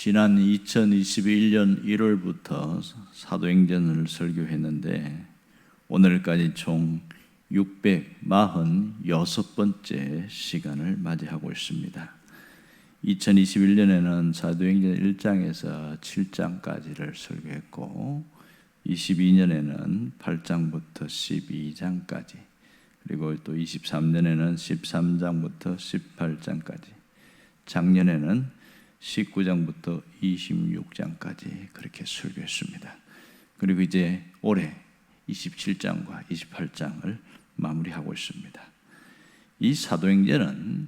지난 2021년 1월부터 사도행전을 설교했는데 오늘까지 총 646번째 시간을 맞이하고 있습니다. 2021년에는 사도행전 1장에서 7장까지를 설교했고 22년에는 8장부터 12장까지 그리고 또 23년에는 13장부터 18장까지 작년에는 19장부터 26장까지 그렇게 설교했습니다. 그리고 이제 올해 27장과 28장을 마무리하고 있습니다. 이 사도행전은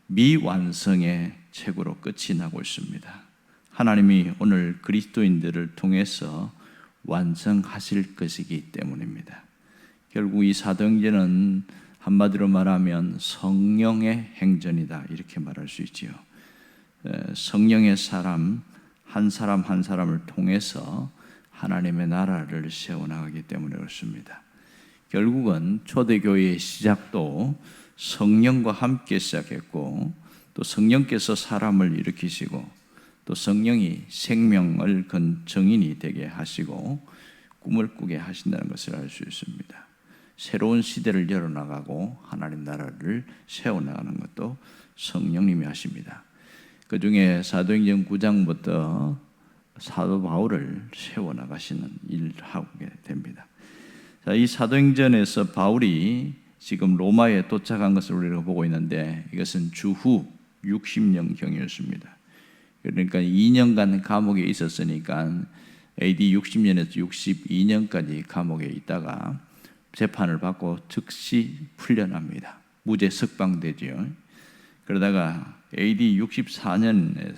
미완성의 책으로 끝이 나고 있습니다. 하나님이 오늘 그리스도인들을 통해서 완성하실 것이기 때문입니다. 결국 이 사도행전은 한마디로 말하면 성령의 행전이다 이렇게 말할 수 있지요. 성령의 사람 한 사람을 통해서 하나님의 나라를 세워나가기 때문에 그렇습니다. 결국은 초대교회의 시작도 성령과 함께 시작했고 또 성령께서 사람을 일으키시고 또 성령이 생명을 건 증인이 되게 하시고 꿈을 꾸게 하신다는 것을 알 수 있습니다. 새로운 시대를 열어나가고 하나님 나라를 세워나가는 것도 성령님이 하십니다. 그 중에 사도행전 9장부터 사도 바울을 세워나가시는 일을 하게 됩니다. 자, 이 사도행전에서 바울이 지금 로마에 도착한 것을 우리가 보고 있는데 이것은 주후 60년경이었습니다. 그러니까 2년간 감옥에 있었으니까 AD 60년에서 62년까지 감옥에 있다가 재판을 받고 즉시 풀려납니다. 무죄 석방되죠. 그러다가 AD 64년에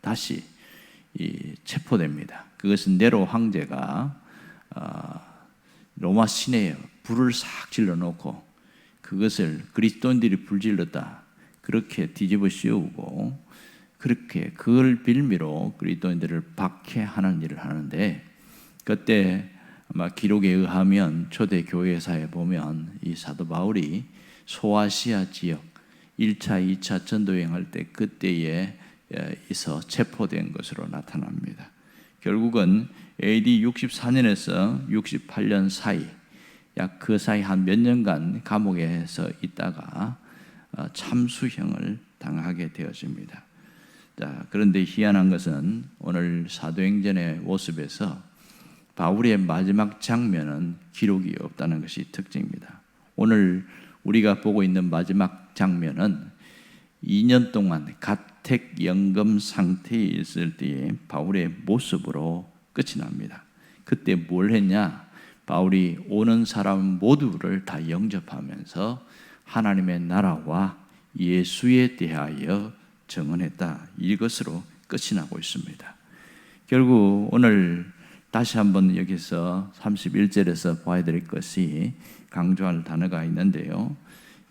다시 체포됩니다. 그것은 네로 황제가 로마 시내에 불을 싹 질러놓고 그것을 그리스도인들이 불질렀다 그렇게 뒤집어 씌우고 그렇게 그걸 빌미로 그리스도인들을 박해하는 일을 하는데 그때 아마 기록에 의하면 초대 교회사에 보면 이 사도 바울이 소아시아 지역 1차, 2차 전도여행할 때 그때에 있어 체포된 것으로 나타납니다. 결국은 AD 64년에서 68년 사이 약 그 사이 한 몇 년간 감옥에서 있다가 참수형을 당하게 되었습니다. 자, 그런데 희한한 것은 오늘 사도행전의 모습에서 바울의 마지막 장면은 기록이 없다는 것이 특징입니다. 오늘 우리가 보고 있는 마지막 장면은 2년 동안 가택연금 상태에 있을 때의 바울의 모습으로 끝이 납니다. 그때 뭘 했냐? 바울이 오는 사람 모두를 다 영접하면서 하나님의 나라와 예수에 대하여 증언했다. 이것으로 끝이 나고 있습니다. 결국 오늘 다시 한번 여기서 31절에서 봐야 될 것이 강조할 단어가 있는데요.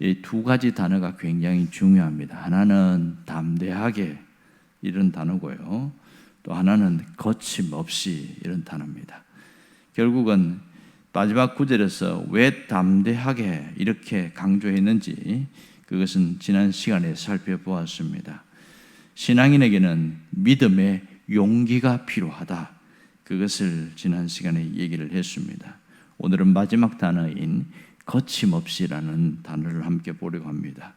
이 두 가지 단어가 굉장히 중요합니다. 하나는 담대하게 이런 단어고요. 또 하나는 거침없이 이런 단어입니다. 결국은 마지막 구절에서 왜 담대하게 이렇게 강조했는지 그것은 지난 시간에 살펴보았습니다. 신앙인에게는 믿음의 용기가 필요하다. 그것을 지난 시간에 얘기를 했습니다. 오늘은 마지막 단어인 거침없이라는 단어를 함께 보려고 합니다.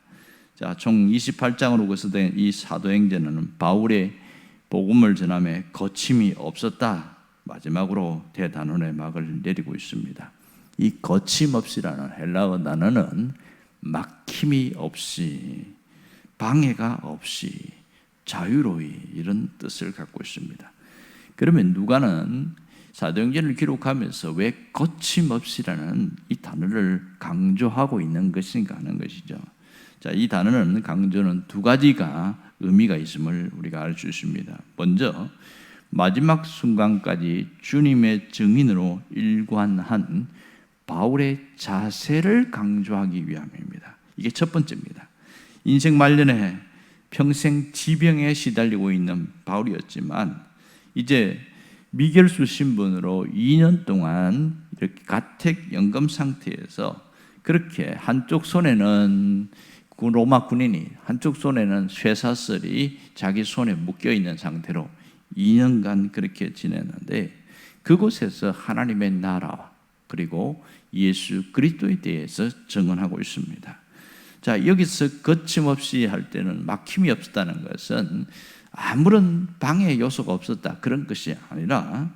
자, 총 28장으로 구성된 이 사도행전은 바울의 복음을 전함에 거침이 없었다. 마지막으로 대단원의 막을 내리고 있습니다. 이 거침없이라는 헬라어 단어는 막힘이 없이, 방해가 없이, 자유로이 이런 뜻을 갖고 있습니다. 그러면 누가는 사도행전을 기록하면서 왜 거침없이라는 이 단어를 강조하고 있는 것인가 하는 것이죠. 자, 이 단어는 강조는 두 가지가 의미가 있음을 우리가 알 수 있습니다. 먼저 마지막 순간까지 주님의 증인으로 일관한 바울의 자세를 강조하기 위함입니다. 이게 첫 번째입니다. 인생 말년에 평생 지병에 시달리고 있는 바울이었지만 이제 미결수 신분으로 2년 동안 이렇게 가택연금 상태에서 그렇게 한쪽 손에는 로마 군인이 한쪽 손에는 쇠사슬이 자기 손에 묶여 있는 상태로 2년간 그렇게 지냈는데 그곳에서 하나님의 나라 그리고 예수 그리스도에 대해서 증언하고 있습니다. 자, 여기서 거침없이 할 때는 막힘이 없었다는 것은 아무런 방해 요소가 없었다 그런 것이 아니라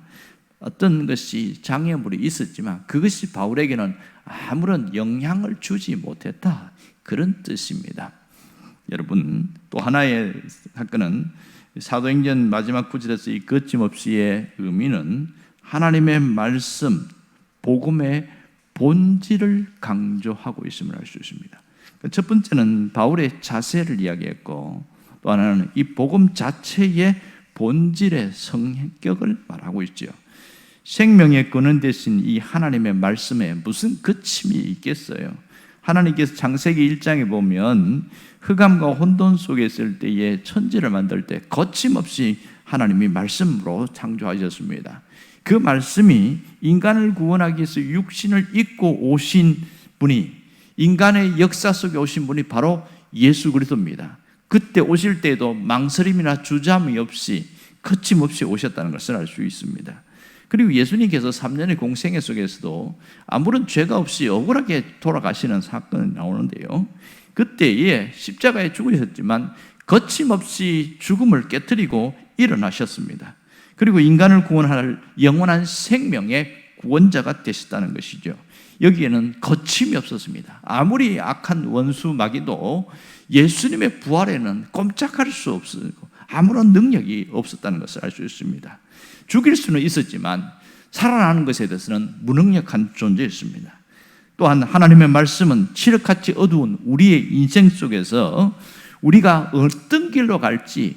어떤 것이 장애물이 있었지만 그것이 바울에게는 아무런 영향을 주지 못했다 그런 뜻입니다. 여러분, 또 하나의 사건은 사도행전 마지막 구절에서 이 거침없이의 의미는 하나님의 말씀, 복음의 본질을 강조하고 있음을 알 수 있습니다. 첫 번째는 바울의 자세를 이야기했고, 또 하나는 이 복음 자체의 본질의 성격을 말하고 있죠. 생명의 근원 되신 이 하나님의 말씀에 무슨 거침이 있겠어요? 하나님께서 창세기 1장에 보면 흑암과 혼돈 속에 있을 때에 천지를 만들 때 거침없이 하나님이 말씀으로 창조하셨습니다. 그 말씀이 인간을 구원하기 위해서 육신을 입고 오신 분이, 인간의 역사 속에 오신 분이 바로 예수 그리스도입니다. 그때 오실 때에도 망설임이나 주저함이 없이 거침없이 오셨다는 것을 알 수 있습니다. 그리고 예수님께서 3년의 공생애 속에서도 아무런 죄가 없이 억울하게 돌아가시는 사건이 나오는데요, 그때에 십자가에 죽으셨지만 거침없이 죽음을 깨뜨리고 일어나셨습니다. 그리고 인간을 구원할 영원한 생명의 구원자가 되셨다는 것이죠. 여기에는 거침이 없었습니다. 아무리 악한 원수 마귀도 예수님의 부활에는 꼼짝할 수 없었고 아무런 능력이 없었다는 것을 알 수 있습니다. 죽일 수는 있었지만 살아나는 것에 대해서는 무능력한 존재였습니다. 또한 하나님의 말씀은 칠흑같이 어두운 우리의 인생 속에서 우리가 어떤 길로 갈지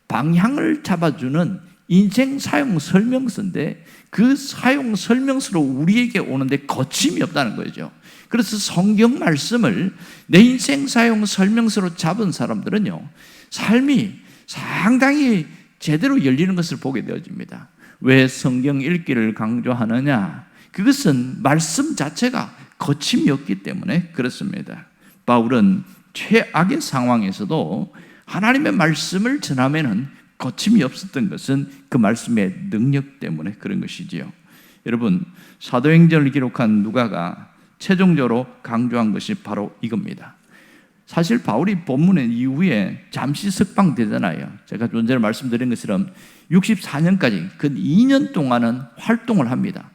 방향을 잡아주는 인생 사용 설명서인데, 그 사용 설명서로 우리에게 오는데 거침이 없다는 거죠. 그래서 성경 말씀을 내 인생 사용 설명서로 잡은 사람들은요, 삶이 상당히 제대로 열리는 것을 보게 되어집니다. 왜 성경 읽기를 강조하느냐? 그것은 말씀 자체가 거침이 없기 때문에 그렇습니다. 바울은 최악의 상황에서도 하나님의 말씀을 전하면은 거침이 없었던 것은 그 말씀의 능력 때문에 그런 것이지요. 여러분, 사도행전을 기록한 누가가 최종적으로 강조한 것이 바로 이겁니다. 사실 바울이 본문의 이후에 잠시 석방되잖아요. 제가 좀 전에 말씀드린 것처럼 64년까지 그 2년 동안은 활동을 합니다.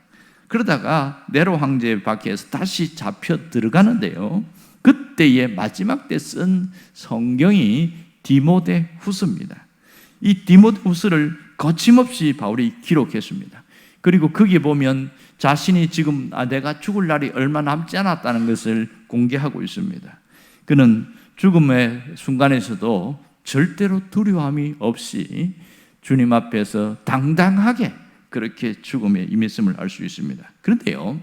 그러다가 네로 황제 박해에서 다시 잡혀 들어가는데요, 그때의 마지막 때 쓴 성경이 디모데 후서입니다. 이 디모데 후서를 거침없이 바울이 기록했습니다. 그리고 거기에 보면 자신이 지금 내가 죽을 날이 얼마 남지 않았다는 것을 공개하고 있습니다. 그는 죽음의 순간에서도 절대로 두려움이 없이 주님 앞에서 당당하게 그렇게 죽음에 임했음을 알 수 있습니다. 그런데요,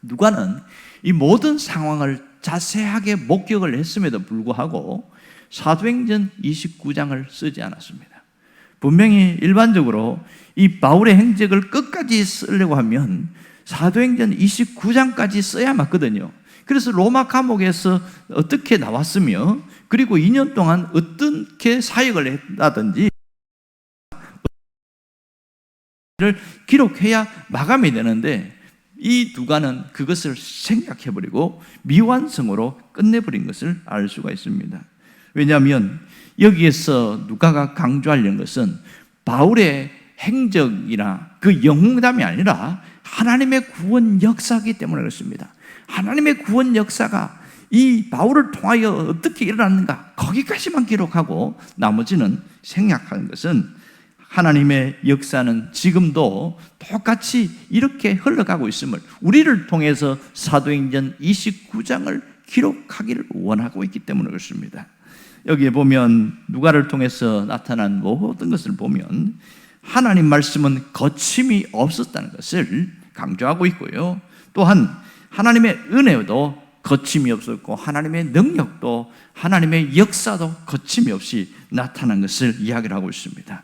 누가는 이 모든 상황을 자세하게 목격을 했음에도 불구하고 사도행전 29장을 쓰지 않았습니다. 분명히 일반적으로 이 바울의 행적을 끝까지 쓰려고 하면 사도행전 29장까지 써야 맞거든요. 그래서 로마 감옥에서 어떻게 나왔으며, 그리고 2년 동안 어떻게 사역을 했다든지 를 기록해야 마감이 되는데, 이 누가는 그것을 생략해버리고 미완성으로 끝내버린 것을 알 수가 있습니다. 왜냐하면 여기에서 누가가 강조하려는 것은 바울의 행적이나 그 영웅담이 아니라 하나님의 구원 역사이기 때문에 그렇습니다. 하나님의 구원 역사가 이 바울을 통하여 어떻게 일어났는가, 거기까지만 기록하고 나머지는 생략하는 것은, 하나님의 역사는 지금도 똑같이 이렇게 흘러가고 있음을, 우리를 통해서 사도행전 29장을 기록하기를 원하고 있기 때문에 그렇습니다. 여기에 보면 누가를 통해서 나타난 모든 것을 보면 하나님 말씀은 거침이 없었다는 것을 강조하고 있고요, 또한 하나님의 은혜도 거침이 없었고 하나님의 능력도, 하나님의 역사도 거침이 없이 나타난 것을 이야기를 하고 있습니다.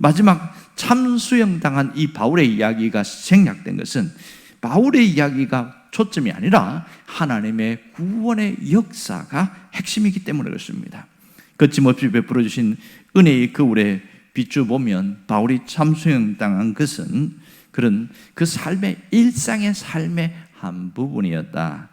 마지막 참수형당한 이 바울의 이야기가 생략된 것은 바울의 이야기가 초점이 아니라 하나님의 구원의 역사가 핵심이기 때문에 그렇습니다. 거침없이 베풀어 주신 은혜의 거울에 비추어 보면 바울이 참수형당한 것은 그런 그 삶의 일상의 삶의 한 부분이었다.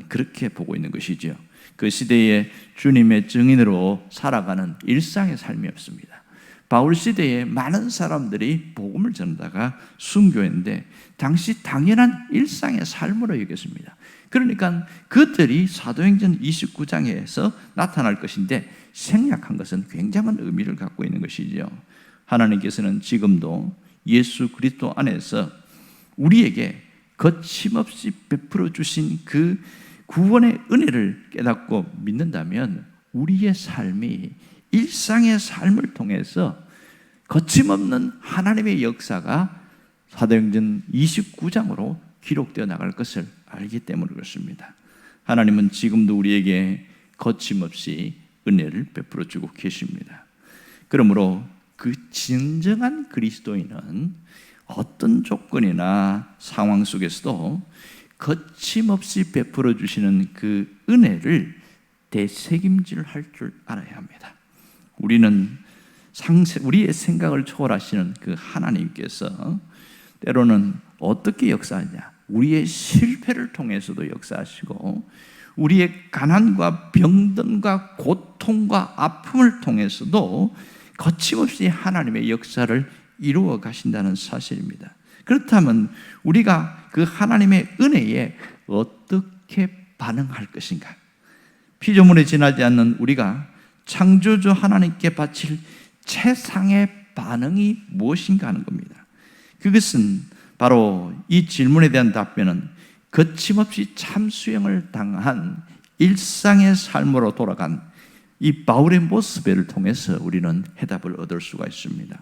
그렇게 보고 있는 것이죠. 그 시대에 주님의 증인으로 살아가는 일상의 삶이었습니다. 바울 시대에 많은 사람들이 복음을 전하다가 순교했는데 당시 당연한 일상의 삶으로 여겼습니다. 그러니까 그들이 사도행전 29장에서 나타날 것인데 생략한 것은 굉장한 의미를 갖고 있는 것이죠. 하나님께서는 지금도 예수 그리스도 안에서 우리에게 거침없이 베풀어 주신 그 구원의 은혜를 깨닫고 믿는다면 우리의 삶이 일상의 삶을 통해서 거침없는 하나님의 역사가 사도행전 29장으로 기록되어 나갈 것을 알기 때문에 그렇습니다. 하나님은 지금도 우리에게 거침없이 은혜를 베풀어 주고 계십니다. 그러므로 그 진정한 그리스도인은 어떤 조건이나 상황 속에서도 거침없이 베풀어 주시는 그 은혜를 되새김질할 줄 알아야 합니다. 우리의 생각을 초월하시는 그 하나님께서 때로는 어떻게 역사하냐? 우리의 실패를 통해서도 역사하시고 우리의 가난과 병든과 고통과 아픔을 통해서도 거침없이 하나님의 역사를 이루어 가신다는 사실입니다. 그렇다면 우리가 그 하나님의 은혜에 어떻게 반응할 것인가? 피조물에 지나지 않는 우리가 창조주 하나님께 바칠 최상의 반응이 무엇인가 하는 겁니다. 그것은 바로 이 질문에 대한 답변은 거침없이 참수형을 당한 일상의 삶으로 돌아간 이 바울의 모습을 통해서 우리는 해답을 얻을 수가 있습니다.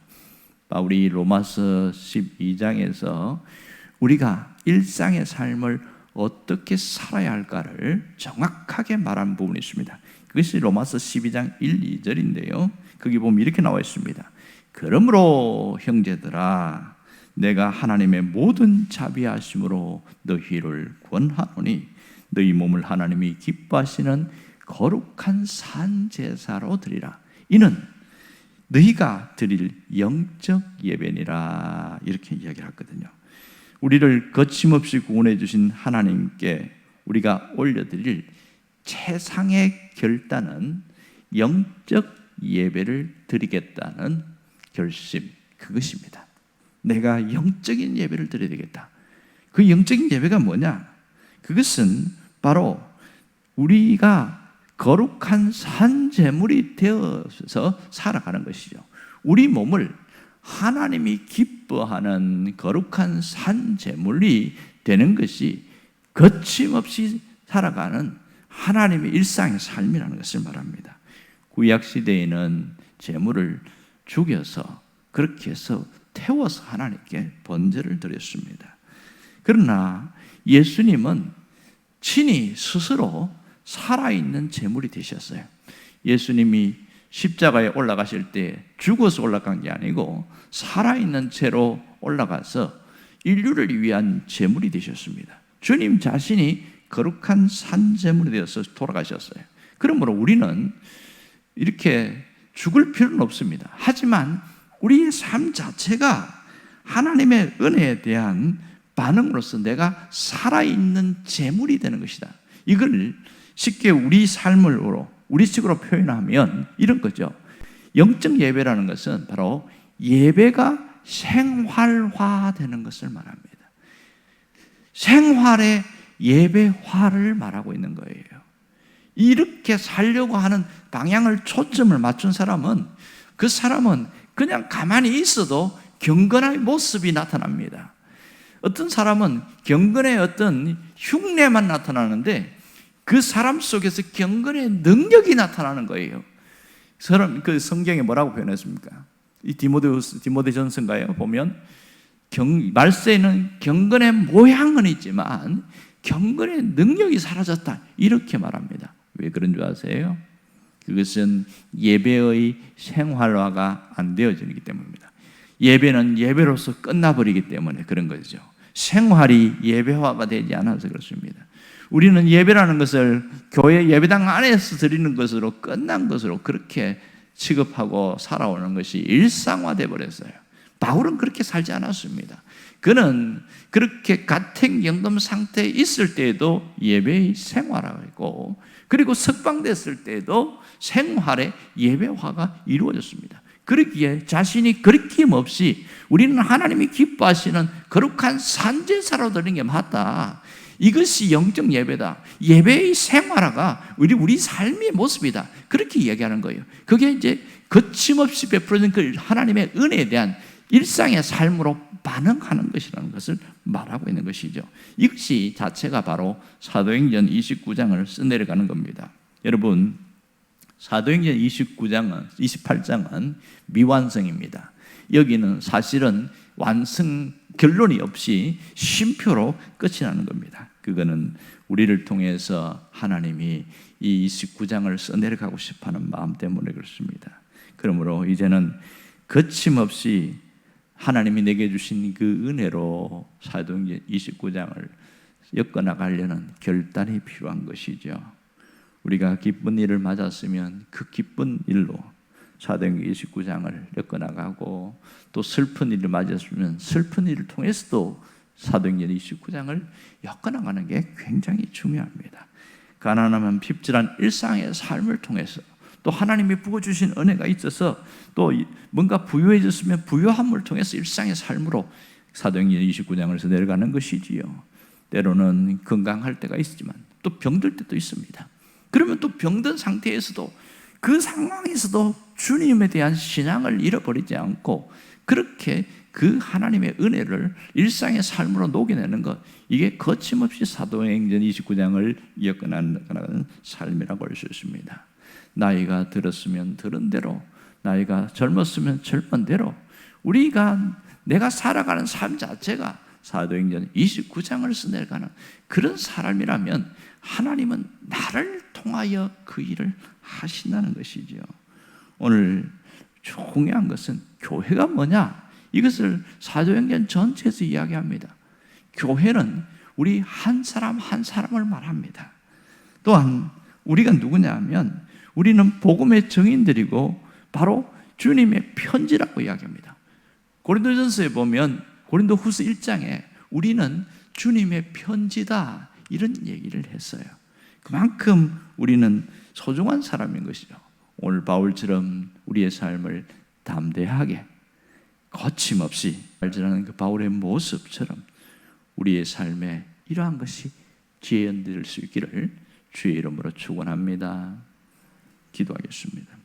바울이 로마서 12장에서 우리가 일상의 삶을 어떻게 살아야 할까를 정확하게 말한 부분이 있습니다. 그것이 로마서 12장 1, 2절인데요. 거기 보면 이렇게 나와 있습니다. 그러므로 형제들아 내가 하나님의 모든 자비하심으로 너희를 권하노니 너희 몸을 하나님이 기뻐하시는 거룩한 산제사로 드리라. 이는 너희가 드릴 영적 예배니라. 이렇게 이야기를 하거든요. 우리를 거침없이 구원해 주신 하나님께 우리가 올려드릴 최상의 결단은 영적 예배를 드리겠다는 결심, 그것입니다. 내가 영적인 예배를 드려야 되겠다. 그 영적인 예배가 뭐냐? 그것은 바로 우리가 거룩한 산제물이 되어서 살아가는 것이죠. 우리 몸을 하나님이 기뻐하는 거룩한 산제물이 되는 것이 거침없이 살아가는 하나님의 일상의 삶이라는 것을 말합니다. 구약시대에는 제물을 죽여서 그렇게 해서 태워서 하나님께 번제를 드렸습니다. 그러나 예수님은 친히 스스로 살아있는 제물이 되셨어요. 예수님이 십자가에 올라가실 때 죽어서 올라간 게 아니고 살아있는 채로 올라가서 인류를 위한 제물이 되셨습니다. 주님 자신이 거룩한 산제물이 되어서 돌아가셨어요. 그러므로 우리는 이렇게 죽을 필요는 없습니다. 하지만 우리의 삶 자체가 하나님의 은혜에 대한 반응으로서 내가 살아있는 제물이 되는 것이다. 이걸 쉽게 우리 삶으로 우리식으로 표현하면 이런 거죠. 영적 예배라는 것은 바로 예배가 생활화되는 것을 말합니다. 생활의 예배화를 말하고 있는 거예요. 이렇게 살려고 하는 방향을 초점을 맞춘 사람은 그 사람은 그냥 가만히 있어도 경건의 모습이 나타납니다. 어떤 사람은 경건의 어떤 흉내만 나타나는데 그 사람 속에서 경건의 능력이 나타나는 거예요. 그 성경에 뭐라고 표현했습니까? 이 디모데전서인가요? 보면 말세에는 경건의 모양은 있지만 경건의 능력이 사라졌다. 이렇게 말합니다. 왜 그런 줄 아세요? 그것은 예배의 생활화가 안 되어지기 때문입니다. 예배는 예배로서 끝나버리기 때문에 그런 거죠. 생활이 예배화가 되지 않아서 그렇습니다. 우리는 예배라는 것을 교회 예배당 안에서 드리는 것으로 끝난 것으로 그렇게 취급하고 살아오는 것이 일상화돼 버렸어요. 바울은 그렇게 살지 않았습니다. 그는 그렇게 가택연금 상태에 있을 때에도 예배의 생활하고, 그리고 석방됐을 때에도 생활의 예배화가 이루어졌습니다. 그러기에 자신이 거리낌 없이 우리는 하나님이 기뻐하시는 거룩한 산제사로 드리는 게 맞다. 이것이 영적 예배다. 예배의 생활화가 우리 삶의 모습이다. 그렇게 이야기하는 거예요. 그게 이제 거침없이 베풀어진 그 하나님의 은혜에 대한 일상의 삶으로 반응하는 것이라는 것을 말하고 있는 것이죠. 이것이 자체가 바로 사도행전 29장을 써내려가는 겁니다. 여러분, 사도행전 28장은 미완성입니다. 여기는 사실은 완성 결론이 없이 쉼표로 끝이 나는 겁니다. 그거는 우리를 통해서 하나님이 이 29장을 써내려가고 싶어하는 마음 때문에 그렇습니다. 그러므로 이제는 거침없이 하나님이 내게 주신 그 은혜로 사도행전 29장을 엮어나가려는 결단이 필요한 것이죠. 우리가 기쁜 일을 맞았으면 그 기쁜 일로 사도행전 29장을 엮어나가고, 또 슬픈 일을 맞았으면 슬픈 일을 통해서도 사도행전 29장을 엮어나가는 게 굉장히 중요합니다. 가난하면 핍절한 일상의 삶을 통해서, 또 하나님이 부어주신 은혜가 있어서 또 뭔가 부유해졌으면 부유함을 통해서 일상의 삶으로 사도행전 29장에서 내려가는 것이지요. 때로는 건강할 때가 있지만 또 병들 때도 있습니다. 그러면 또 병든 상태에서도, 그 상황에서도 주님에 대한 신앙을 잃어버리지 않고 그렇게 그 하나님의 은혜를 일상의 삶으로 녹여내는 것, 이게 거침없이 사도행전 29장을 이어가는 삶이라고 할 수 있습니다. 나이가 들었으면 들은 대로, 나이가 젊었으면 젊은 대로 내가 살아가는 삶 자체가 사도행전 29장을 써내려가는 그런 사람이라면 하나님은 나를 통하여 그 일을 하신다는 것이죠. 오늘 중요한 것은 교회가 뭐냐? 이것을 사도행전 전체에서 이야기합니다. 교회는 우리 한 사람 한 사람을 말합니다. 또한 우리가 누구냐 하면 우리는 복음의 증인들이고 바로 주님의 편지라고 이야기합니다. 고린도전서에 보면 고린도후서 1장에 우리는 주님의 편지다 이런 얘기를 했어요. 그만큼 우리는 소중한 사람인 것이죠. 오늘 바울처럼 우리의 삶을 담대하게 거침없이 발전하는 그 바울의 모습처럼 우리의 삶에 이러한 것이 재현될 수 있기를 주의 이름으로 축원합니다. 기도하겠습니다.